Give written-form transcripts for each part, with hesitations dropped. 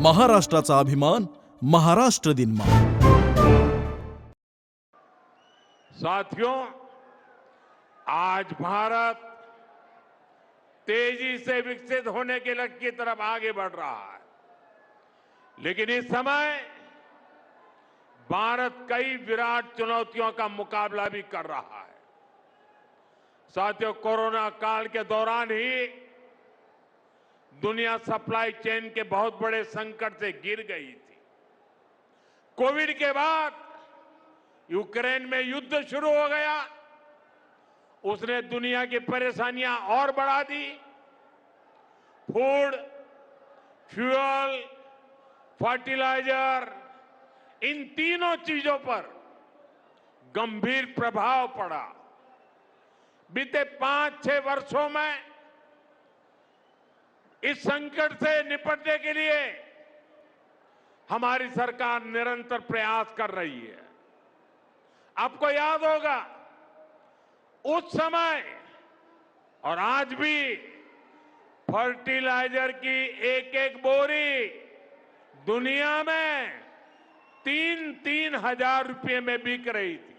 महाराष्ट्राचा अभिमान महाराष्ट्र दिन मा। साथियों, आज भारत तेजी से विकसित होने के लक्ष्य की तरफ आगे बढ़ रहा है, लेकिन इस समय भारत कई विराट चुनौतियों का मुकाबला भी कर रहा है। साथियों, कोरोना काल के दौरान ही दुनिया सप्लाई चेन के बहुत बड़े संकट से घिर गई थी। कोविड के बाद यूक्रेन में युद्ध शुरू हो गया, उसने दुनिया की परेशानियां और बढ़ा दी। फूड, फ्यूल, फर्टिलाइजर, इन तीनों चीजों पर गंभीर प्रभाव पड़ा। बीते 5-6 वर्षों में इस संकट से निपटने के लिए हमारी सरकार निरंतर प्रयास कर रही है। आपको याद होगा, उस समय और आज भी फर्टिलाइजर की एक एक बोरी दुनिया में 3-3 हजार रुपये में बिक रही थी।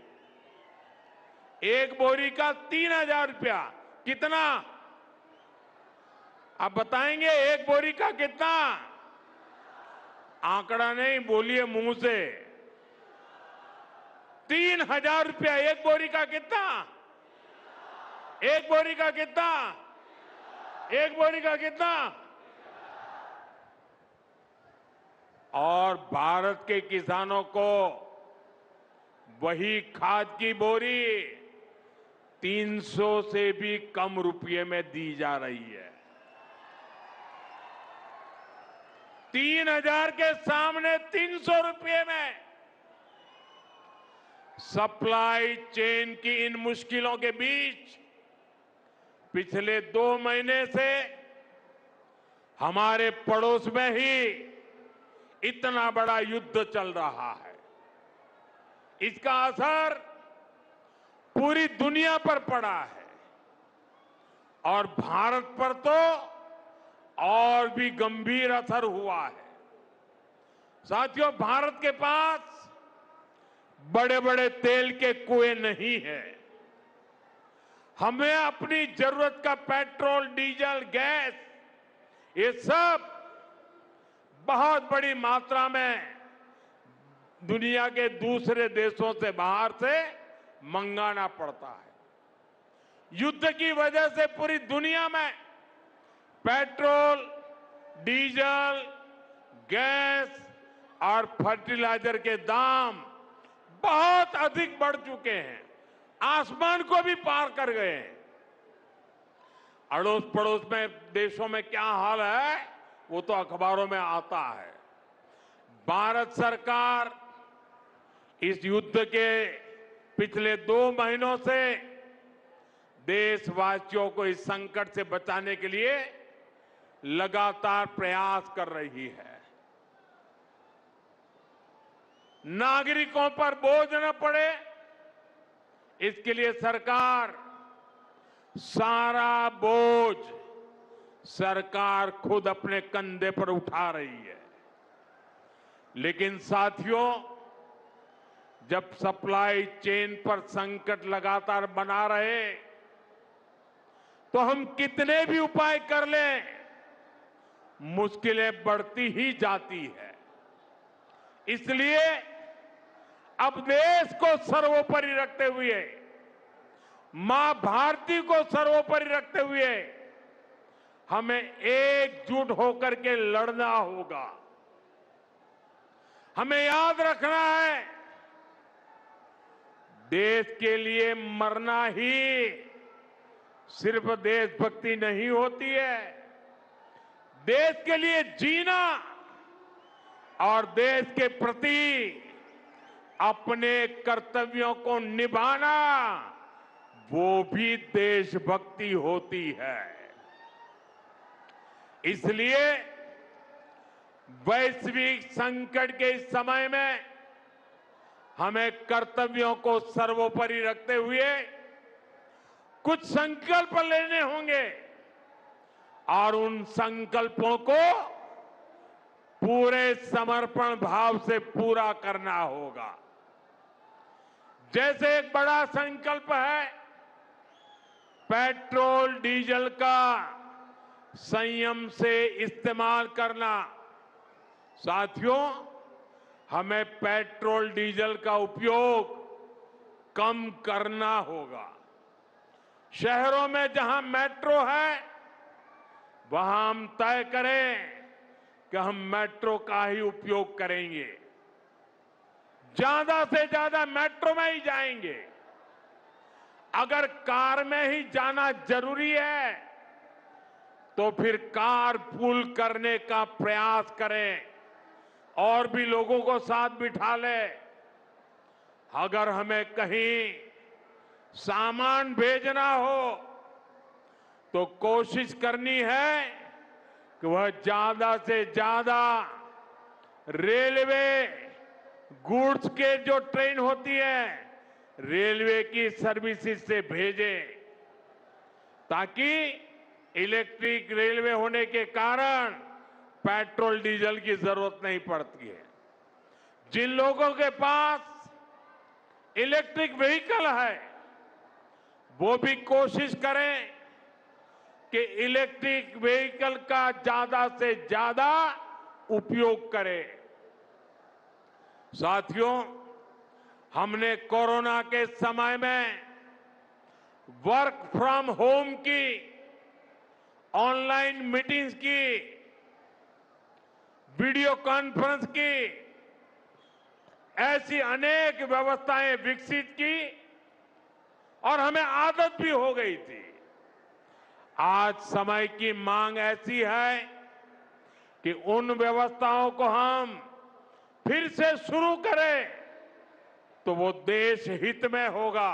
एक बोरी का 3,000 रुपया। कितना? आप बताएंगे एक बोरी का कितना? आंकड़ा नहीं, बोलिए मुंह से। 3,000 रुपया एक बोरी का। कितना? एक बोरी का कितना? एक बोरी का कितना? और भारत के किसानों को वही खाद की बोरी 300 से भी कम रुपये में दी जा रही है। 3,000 के सामने 300 रुपये में। सप्लाई चेन की इन मुश्किलों के बीच पिछले 2 महीने से हमारे पड़ोस में ही इतना बड़ा युद्ध चल रहा है। इसका असर पूरी दुनिया पर पड़ा है और भारत पर तो और भी गंभीर असर हुआ है। साथियों, भारत के पास बड़े बड़े तेल के कुएं नहीं है। हमें अपनी जरूरत का पेट्रोल, डीजल, गैस, ये सब बहुत बड़ी मात्रा में दुनिया के दूसरे देशों से, बाहर से मंगाना पड़ता है। युद्ध की वजह से पूरी दुनिया में पेट्रोल, डीजल, गैस और फर्टिलाइजर के दाम बहुत अधिक बढ़ चुके हैं, आसमान को भी पार कर गए हैं। अड़ोस पड़ोस में देशों में क्या हाल है वो तो अखबारों में आता है। भारत सरकार इस युद्ध के पिछले 2 महीनों से देशवासियों को इस संकट से बचाने के लिए लगातार प्रयास कर रही है। नागरिकों पर बोझ न पड़े, इसके लिए सरकार सारा बोझ सरकार खुद अपने कंधे पर उठा रही है। लेकिन साथियों, जब सप्लाई चेन पर संकट लगातार बना रहे तो हम कितने भी उपाय कर लें, मुश्किलें बढ़ती ही जाती है। इसलिए अब देश को सर्वोपरि रखते हुए, मां भारती को सर्वोपरि रखते हुए हमें एकजुट होकर के लड़ना होगा। हमें याद रखना है, देश के लिए मरना ही सिर्फ देशभक्ति नहीं होती है। देश के लिए जीना और देश के प्रति अपने कर्तव्यों को निभाना, वो भी देशभक्ति होती है। इसलिए वैश्विक संकट के इस समय में हमें कर्तव्यों को सर्वोपरि रखते हुए कुछ संकल्प लेने होंगे और उन संकल्पों को पूरे समर्पण भाव से पूरा करना होगा। जैसे एक बड़ा संकल्प है पेट्रोल डीजल का संयम से इस्तेमाल करना। साथियों, हमें पेट्रोल डीजल का उपयोग कम करना होगा। शहरों में जहां मेट्रो है वहां हम तय करें कि हम मेट्रो का ही उपयोग करेंगे, ज्यादा से ज्यादा मेट्रो में ही जाएंगे। अगर कार में ही जाना जरूरी है तो फिर कार पूल करने का प्रयास करें और भी लोगों को साथ बिठा ले। अगर हमें कहीं सामान भेजना हो तो कोशिश करनी है कि वह ज्यादा से ज्यादा रेलवे गुड्स के जो ट्रेन होती है रेलवे की सर्विसेज से भेजे, ताकि इलेक्ट्रिक रेलवे होने के कारण पेट्रोल डीजल की जरूरत नहीं पड़ती है। जिन लोगों के पास इलेक्ट्रिक व्हीकल है वो भी कोशिश करें कि इलेक्ट्रिक व्हीकल का ज्यादा से ज्यादा उपयोग करें। साथियों, हमने कोरोना के समय में वर्क फ्रॉम होम की, ऑनलाइन मीटिंग्स की, वीडियो कॉन्फ्रेंस की, ऐसी अनेक व्यवस्थाएं विकसित की और हमें आदत भी हो गई थी। आज समय की मांग ऐसी है कि उन व्यवस्थाओं को हम फिर से शुरू करें तो वो देश हित में होगा।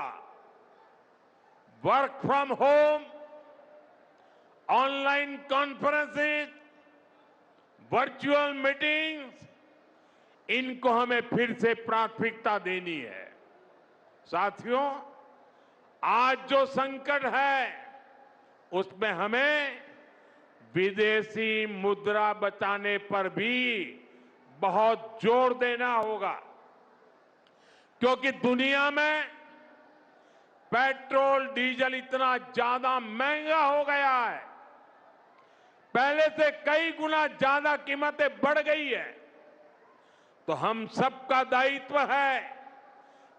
Work from home, online conferences, virtual meetings, इनको हमें फिर से प्राथमिकता देनी है। साथियों, आज जो संकट है उसमें हमें विदेशी मुद्रा बचाने पर भी बहुत जोर देना होगा, क्योंकि दुनिया में पेट्रोल डीजल इतना ज्यादा महंगा हो गया है, पहले से कई गुना ज्यादा कीमतें बढ़ गई है। तो हम सबका दायित्व है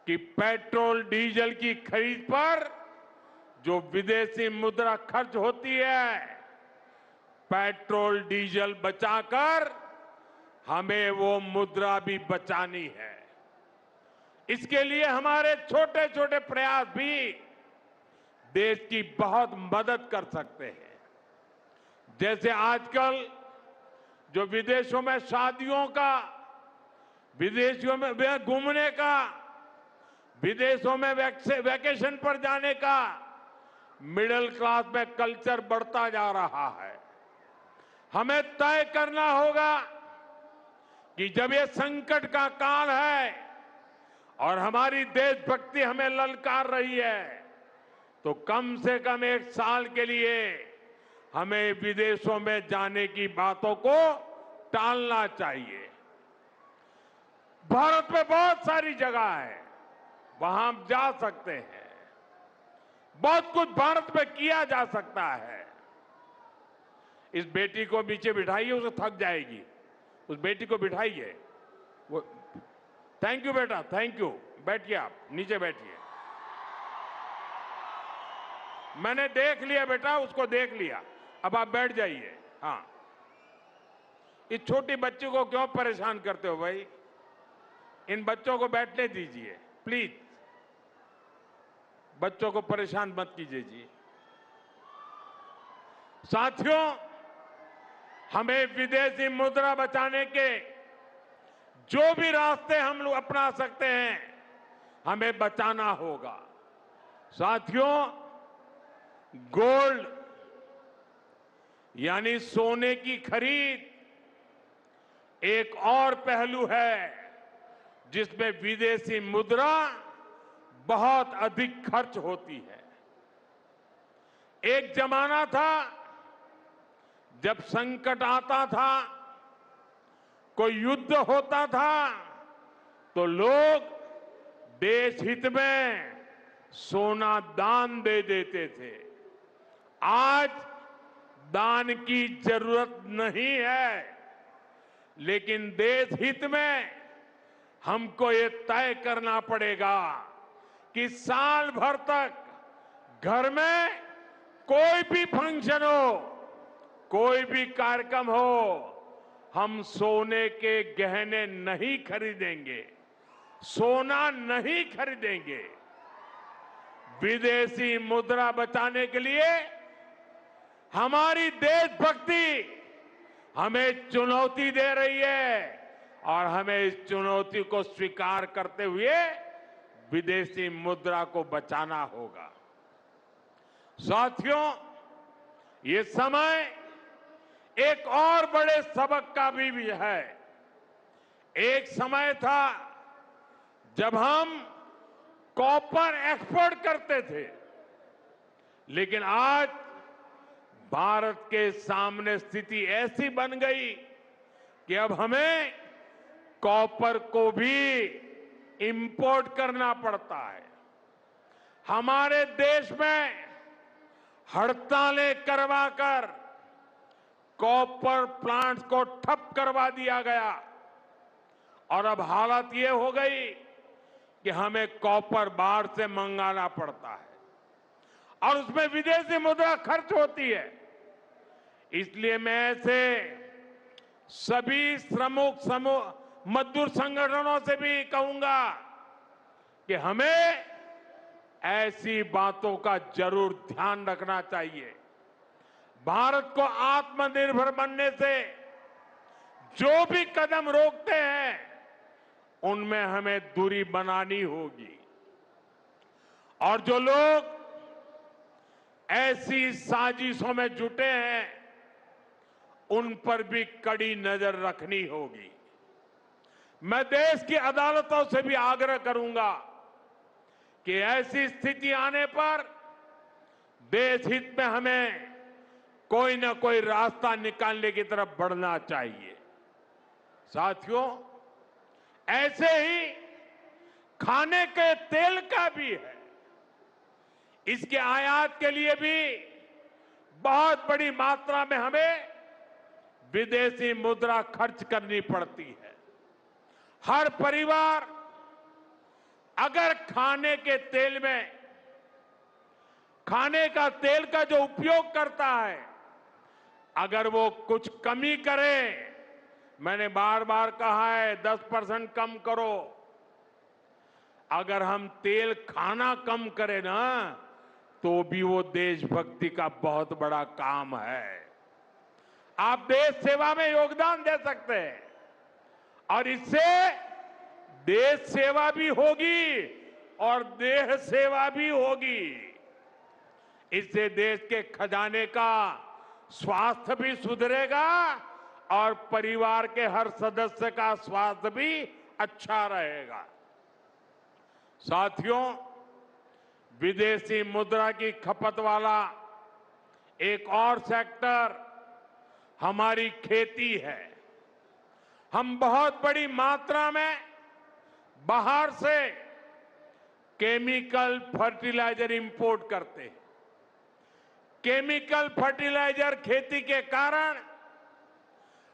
कि पेट्रोल डीजल की खरीद पर जो विदेशी मुद्रा खर्च होती है, पेट्रोल डीजल बचाकर हमें वो मुद्रा भी बचानी है। इसके लिए हमारे छोटे छोटे प्रयास भी देश की बहुत मदद कर सकते हैं। जैसे आजकल जो विदेशों में शादियों का, विदेशों में घूमने का, विदेशों में वैकेशन पर जाने का मिडिल क्लास में कल्चर बढ़ता जा रहा है। हमें तय करना होगा कि जब ये संकट का काल है और हमारी देशभक्ति हमें ललकार रही है तो कम से कम एक साल के लिए हमें विदेशों में जाने की बातों को टालना चाहिए। भारत में बहुत सारी जगह है, वहां हम जा सकते हैं। बहुत कुछ भारत में किया जा सकता है। इस बेटी को नीचे बिठाइए, उसे थक जाएगी। उस बेटी को बिठाइए। वो थैंक यू बेटा, थैंक यू। बैठिए, आप नीचे बैठिए। मैंने देख लिया बेटा, उसको देख लिया, अब आप बैठ जाइए। हाँ, इस छोटी बच्ची को क्यों परेशान करते हो भाई? इन बच्चों को बैठने दीजिए प्लीज। बच्चों को परेशान मत कीजिए जी। साथियों, हमें विदेशी मुद्रा बचाने के जो भी रास्ते हम लोग अपना सकते हैं हमें बचाना होगा। साथियों, गोल्ड यानी सोने की खरीद एक और पहलू है जिसमें विदेशी मुद्रा बहुत अधिक खर्च होती है। एक जमाना था जब संकट आता था कोई युद्ध होता था तो लोग देश हित में सोना दान दे देते थे। आज दान की जरूरत नहीं है, लेकिन देश हित में हमको ये तय करना पड़ेगा कि साल भर तक घर में कोई भी फंक्शन हो, कोई भी कार्यक्रम हो, हम सोने के गहने नहीं खरीदेंगे, सोना नहीं खरीदेंगे। विदेशी मुद्रा बचाने के लिए हमारी देशभक्ति हमें चुनौती दे रही है और हमें इस चुनौती को स्वीकार करते हुए विदेशी मुद्रा को बचाना होगा। साथियों, ये समय एक और बड़े सबक का भी है। एक समय था जब हम कॉपर एक्सपोर्ट करते थे, लेकिन आज भारत के सामने स्थिति ऐसी बन गई कि अब हमें कॉपर को भी इंपोर्ट करना पड़ता है। हमारे देश में हड़तालें करवाकर कॉपर प्लांट्स को ठप करवा दिया गया और अब हालत ये हो गई कि हमें कॉपर बाहर से मंगाना पड़ता है और उसमें विदेशी मुद्रा खर्च होती है। इसलिए मैं ऐसे सभी श्रमिक समूह मजदूर संगठनों से भी कहूंगा कि हमें ऐसी बातों का जरूर ध्यान रखना चाहिए। भारत को आत्मनिर्भर बनने से जो भी कदम रोकते हैं उनमें हमें दूरी बनानी होगी और जो लोग ऐसी साजिशों में जुटे हैं उन पर भी कड़ी नजर रखनी होगी। मैं देश की अदालतों से भी आग्रह करूंगा कि ऐसी स्थिति आने पर देश हित में हमें कोई ना कोई रास्ता निकालने की तरफ बढ़ना चाहिए। साथियों, ऐसे ही खाने के तेल का भी है। इसके आयात के लिए भी बहुत बड़ी मात्रा में हमें विदेशी मुद्रा खर्च करनी पड़ती है। हर परिवार अगर खाने के तेल में खाने का तेल का जो उपयोग करता है, अगर वो कुछ कमी करे, मैंने बार बार कहा है 10% कम करो। अगर हम तेल खाना कम करें ना, तो भी वो देशभक्ति का बहुत बड़ा काम है। आप देश सेवा में योगदान दे सकते हैं और इससे देश सेवा भी होगी और देह सेवा भी होगी। इससे देश के खजाने का स्वास्थ्य भी सुधरेगा और परिवार के हर सदस्य का स्वास्थ्य भी अच्छा रहेगा। साथियों, विदेशी मुद्रा की खपत वाला एक और सेक्टर हमारी खेती है। हम बहुत बड़ी मात्रा में बाहर से केमिकल फर्टिलाइजर इंपोर्ट करते हैं। केमिकल फर्टिलाइजर खेती के कारण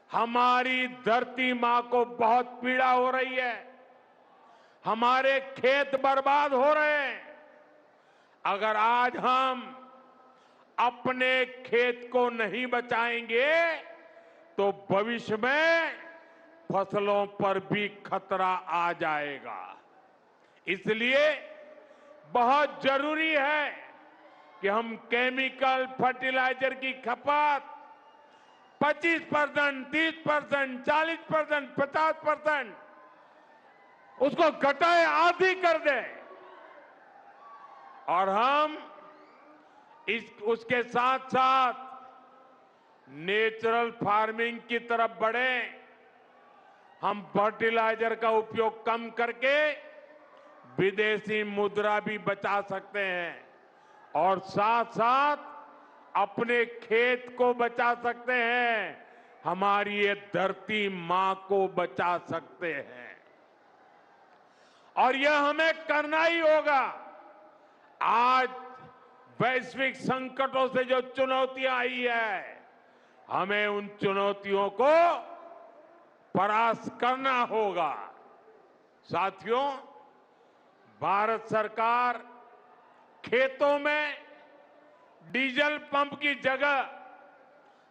हमारी धरती मां को बहुत पीड़ा हो रही है। हमारे खेत बर्बाद हो रहे हैं। अगर आज हम अपने खेत को नहीं बचाएंगे तो भविष्य में फसलों पर भी खतरा आ जाएगा। इसलिए बहुत जरूरी है कि हम केमिकल फर्टिलाइजर की खपत 25%, 30%, 40%, 50% उसको घटाए, आधी कर दें और हम उसके साथ साथ नेचुरल फार्मिंग की तरफ बढ़ें। हम फर्टिलाइजर का उपयोग कम करके विदेशी मुद्रा भी बचा सकते हैं और साथ साथ अपने खेत को बचा सकते हैं। हमारी ये धरती मां को बचा सकते हैं। और यह हमें करना ही होगा। आज वैश्विक संकटों से जो चुनौतियां आई है, हमें उन चुनौतियों को परास्त करना होगा। साथियों, भारत सरकार खेतों में डीजल पंप की जगह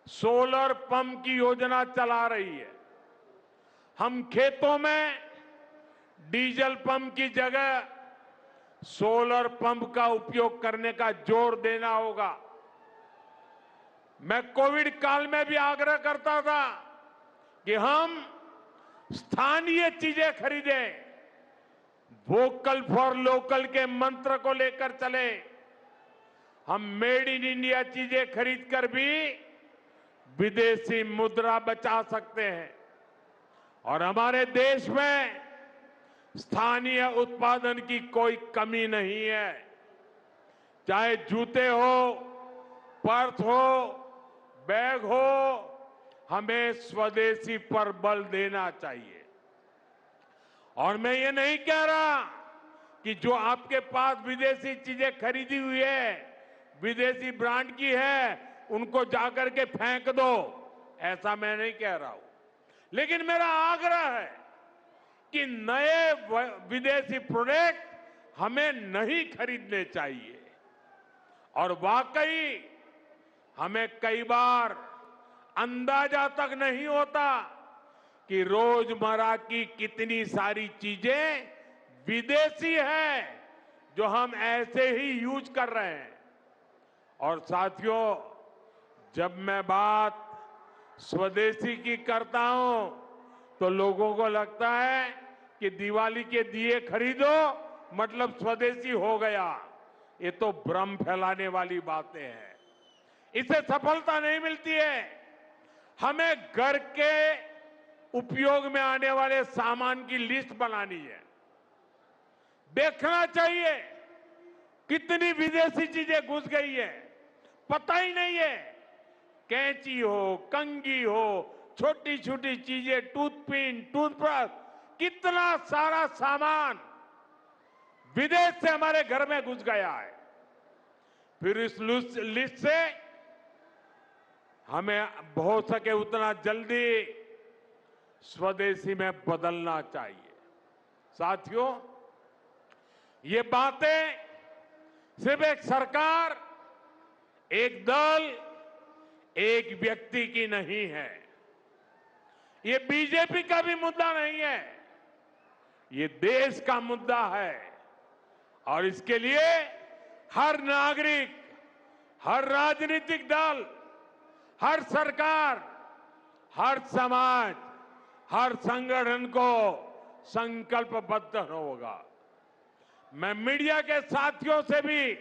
सोलर पंप की योजना चला रही है। हम खेतों में डीजल पंप की जगह सोलर पंप का उपयोग करने का जोर देना होगा। मैं कोविड काल में भी आग्रह करता था कि हम स्थानीय चीजें खरीदें, वोकल फॉर लोकल के मंत्र को लेकर चले। हम मेड इन इंडिया चीजें खरीदकर भी विदेशी मुद्रा बचा सकते हैं और हमारे देश में स्थानीय उत्पादन की कोई कमी नहीं है। चाहे जूते हो, पर्स हो, बैग हो, हमें स्वदेशी पर बल देना चाहिए। और मैं ये नहीं कह रहा कि जो आपके पास विदेशी चीजें खरीदी हुई है, विदेशी ब्रांड की है, उनको जाकर के फेंक दो, ऐसा मैं नहीं कह रहा हूं। लेकिन मेरा आग्रह है कि नए विदेशी प्रोडक्ट हमें नहीं खरीदने चाहिए। और वाकई हमें कई बार अंदाजा तक नहीं होता कि रोजमर्रा की कितनी सारी चीजें विदेशी हैं जो हम ऐसे ही यूज कर रहे हैं। और साथियों, जब मैं बात स्वदेशी की करता हूं तो लोगों को लगता है कि दिवाली के दिए खरीदो मतलब स्वदेशी हो गया। ये तो भ्रम फैलाने वाली बातें हैं। इससे सफलता नहीं मिलती है। हमें घर के उपयोग में आने वाले सामान की लिस्ट बनानी है। देखना चाहिए कितनी विदेशी चीजें घुस गई है, पता ही नहीं है। कैंची हो, कंघी हो, छोटी छोटी चीजें, टूथपिन, टूथब्रश, कितना सारा सामान विदेश से हमारे घर में घुस गया है। फिर इस लिस्ट से हमें हो सके उतना जल्दी स्वदेशी में बदलना चाहिए। साथियों, ये बातें सिर्फ एक सरकार, एक दल, एक व्यक्ति की नहीं है। ये बीजेपी का भी मुद्दा नहीं है, ये देश का मुद्दा है। और इसके लिए हर नागरिक, हर राजनीतिक दल, हर सरकार, हर समाज, हर संगठन को संकल्पबद्ध होगा। मैं मीडिया के साथियों से भी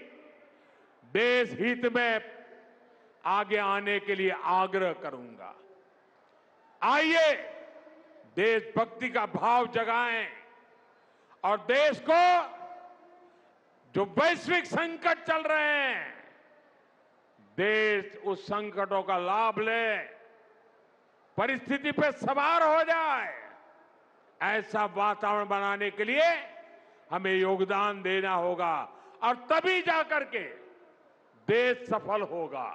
देश हित में आगे आने के लिए आग्रह करूंगा। आइए देशभक्ति का भाव जगाएं और देश को जो वैश्विक संकट चल रहे हैं, देश उस संकटों का लाभ ले, परिस्थिति पे सवार हो जाए। ऐसा वातावरण बनाने के लिए हमें योगदान देना होगा और तभी जाकर के देश सफल होगा।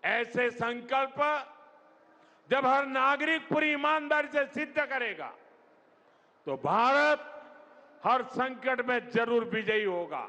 ऐसे संकल्प जब हर नागरिक पूरी ईमानदारी से सिद्ध करेगा तो भारत हर संकट में जरूर विजयी होगा।